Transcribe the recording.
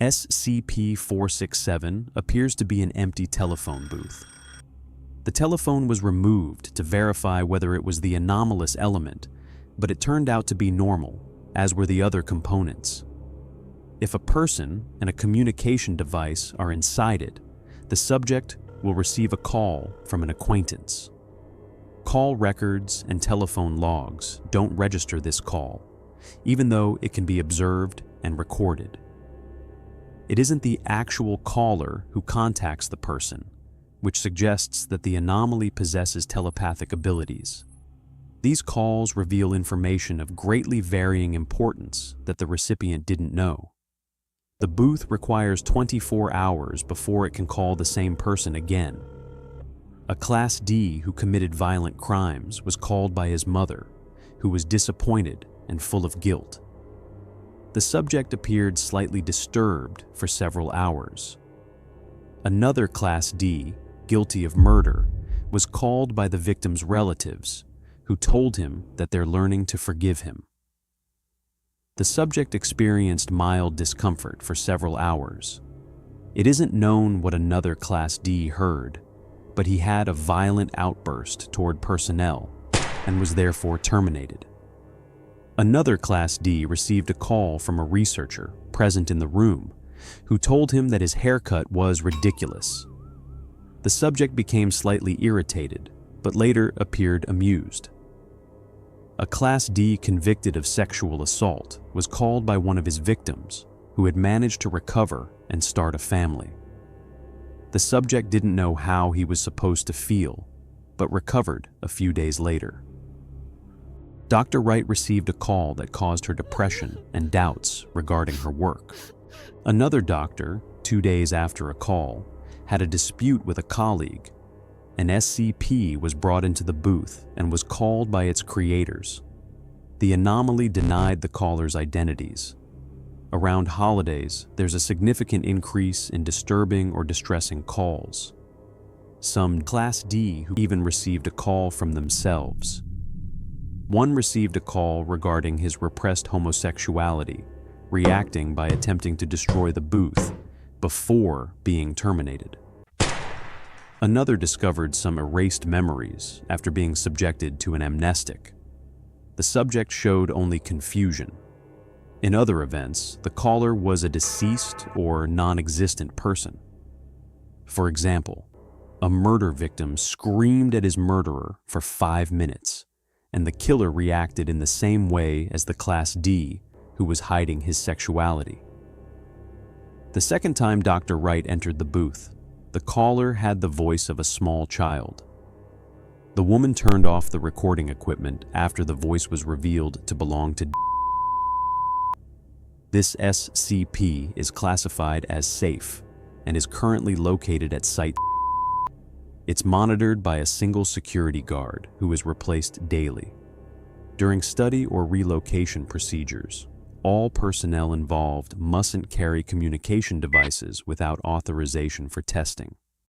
SCP-467 appears to be an empty telephone booth. The telephone was removed to verify whether it was the anomalous element, but it turned out to be normal, as were the other components. If a person and a communication device are inside it, the subject will receive a call from an acquaintance. Call records and telephone logs don't register this call, even though it can be observed and recorded. It isn't the actual caller who contacts the person, which suggests that the anomaly possesses telepathic abilities. These calls reveal information of greatly varying importance that the recipient didn't know. The booth requires 24 hours before it can call the same person again. A Class D who committed violent crimes was called by his mother, who was disappointed and full of guilt. The subject appeared slightly disturbed for several hours. Another Class D, guilty of murder, was called by the victim's relatives, who told him that they're learning to forgive him. The subject experienced mild discomfort for several hours. It isn't known what another Class D heard, but he had a violent outburst toward personnel and was therefore terminated. Another Class D received a call from a researcher present in the room who told him that his haircut was ridiculous. The subject became slightly irritated, but later appeared amused. A Class D convicted of sexual assault was called by one of his victims, who had managed to recover and start a family. The subject didn't know how he was supposed to feel, but recovered a few days later. Dr. Wright received a call that caused her depression and doubts regarding her work. Another doctor, 2 days after a call, had a dispute with a colleague. An SCP was brought into the booth and was called by its creators. The anomaly denied the callers' identities. Around holidays, there's a significant increase in disturbing or distressing calls. Some Class D who even received a call from themselves. One received a call regarding his repressed homosexuality, reacting by attempting to destroy the booth before being terminated. Another discovered some erased memories after being subjected to an amnestic. The subject showed only confusion. In other events, the caller was a deceased or non-existent person. For example, a murder victim screamed at his murderer for 5 minutes, and the killer reacted in the same way as the Class D who was hiding his sexuality. The second time Dr. Wright entered the booth, the caller had the voice of a small child. The woman turned off the recording equipment after the voice was revealed to belong to This SCP is classified as safe and is currently located at Site. It's monitored by a single security guard who is replaced daily. During study or relocation procedures, all personnel involved mustn't carry communication devices without authorization for testing.